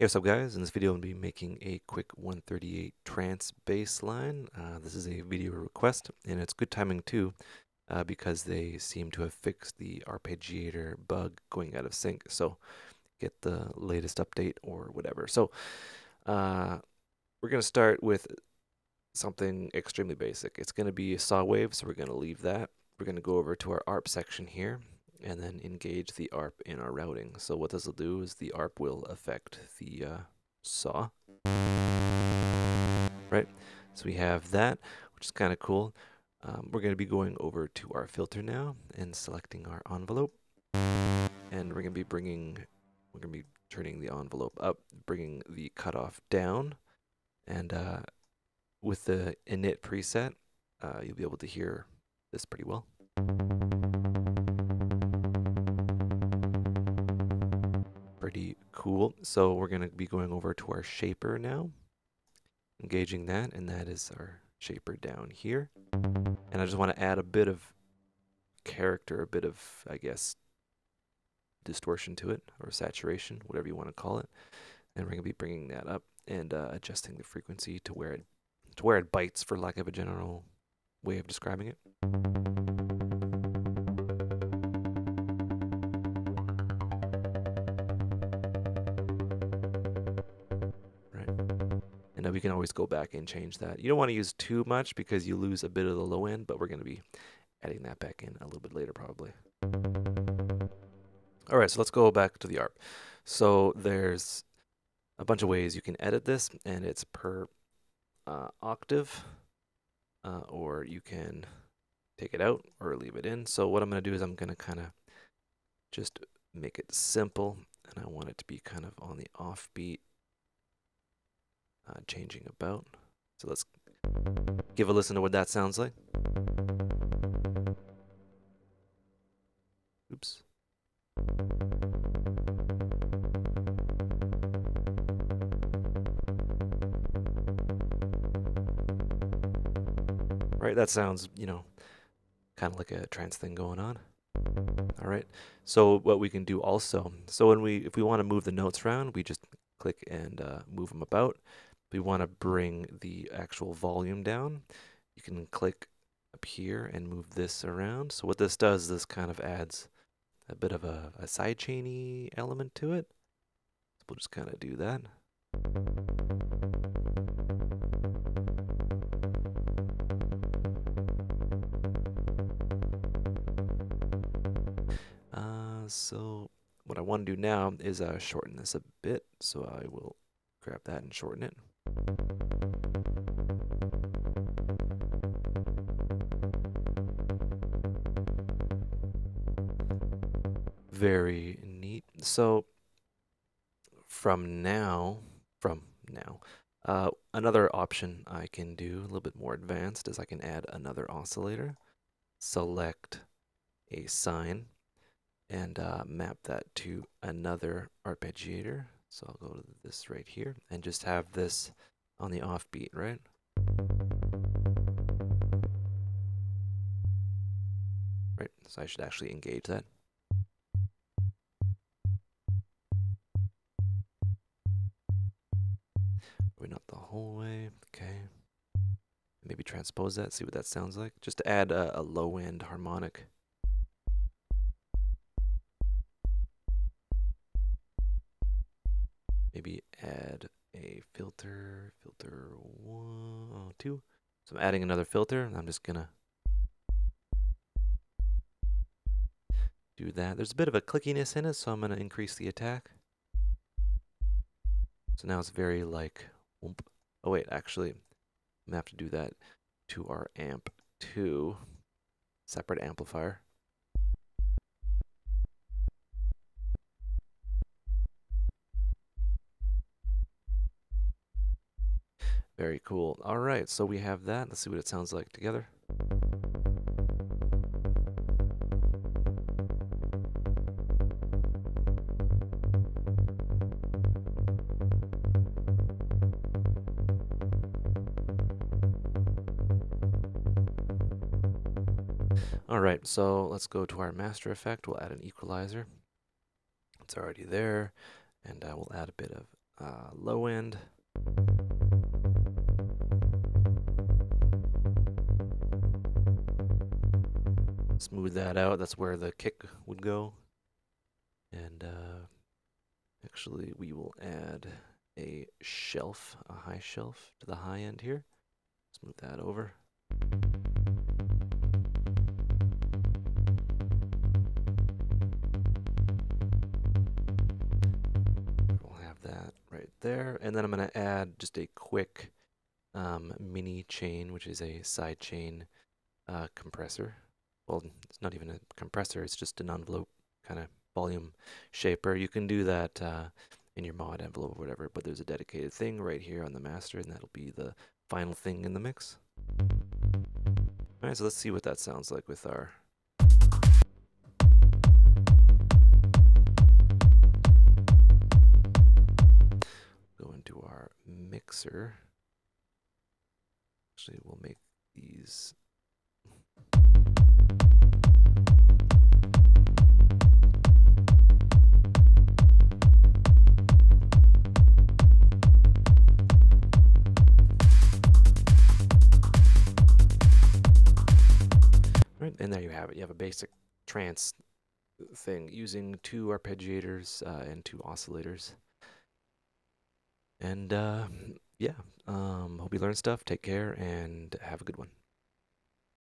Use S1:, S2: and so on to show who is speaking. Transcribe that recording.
S1: Hey, what's up guys? In this video, I'm going to be making a quick 138 trance bass line. This is a video request, and it's good timing too, because they seem to have fixed the arpeggiator bug going out of sync. So get the latest update or whatever. So we're going to start with something extremely basic. It's going to be a saw wave, so we're going to leave that. We're going to go over to our ARP section here, and then engage the ARP in our routing. So what this will do is the ARP will affect the saw, right? So we have that, which is kind of cool. We're going to be going over to our filter now and selecting our envelope, and we're going to be turning the envelope up, bringing the cutoff down, and with the init preset, you'll be able to hear this pretty well. Pretty cool. So we're going to be going over to our shaper now, engaging that, and that is our shaper down here. And I just want to add a bit of character, a bit of, I guess, distortion to it, or saturation, whatever you want to call it. And we're going to be bringing that up and adjusting the frequency to where it bites, for lack of a general way of describing it. And we can always go back and change that. You don't want to use too much because you lose a bit of the low end, but we're going to be adding that back in a little bit later probably. All right, so let's go back to the ARP. So there's a bunch of ways you can edit this, and it's per octave, or you can take it out or leave it in. So what I'm going to do is I'm going to kind of just make it simple, and I want it to be kind of on the offbeat, changing about. So let's give a listen to what that sounds like. Oops. Right, that sounds, kind of like a trance thing going on. All right, so what we can do also, so if we want to move the notes around, we just click and move them about. If we want to bring the actual volume down, you can click up here and move this around. So what this does, this kind of adds a bit of a sidechainy element to it. So we'll just kind of do that. So what I want to do now is shorten this a bit. So I will grab that and shorten it. Very neat. So from now, another option I can do, a little bit more advanced, is I can add another oscillator, select a sine, and map that to another arpeggiator. So I'll go to this right here and just have this on the offbeat, right? Right, so I should actually engage that. Probably not the whole way, okay. Maybe transpose that, see what that sounds like. Just to add a low end harmonic. Maybe add a filter 1, 2. So I'm adding another filter, and I'm just gonna do that. There's a bit of a clickiness in it, so I'm gonna increase the attack. So now it's very like, whoop. Oh wait, actually, I'm gonna have to do that to our amp 2, separate amplifier. Very cool. All right, so we have that. Let's see what it sounds like together. All right, so let's go to our master effect. We'll add an equalizer. It's already there, and we'll add a bit of low end. Smooth that out. That's where the kick would go. And actually, we will add a shelf, a high shelf to the high end here. Smooth that over. We'll have that right there. And then I'm going to add just a quick mini chain, which is a side chain compressor. Well, it's not even a compressor, it's just an envelope kind of volume shaper. You can do that in your mod envelope or whatever, but there's a dedicated thing right here on the master, and that'll be the final thing in the mix. All right, so let's see what that sounds like with our go into our mixer. Actually, we'll make these right, and there you have it. You have a basic trance thing using 2 arpeggiators and 2 oscillators. And yeah, hope you learned stuff. Take care and have a good one.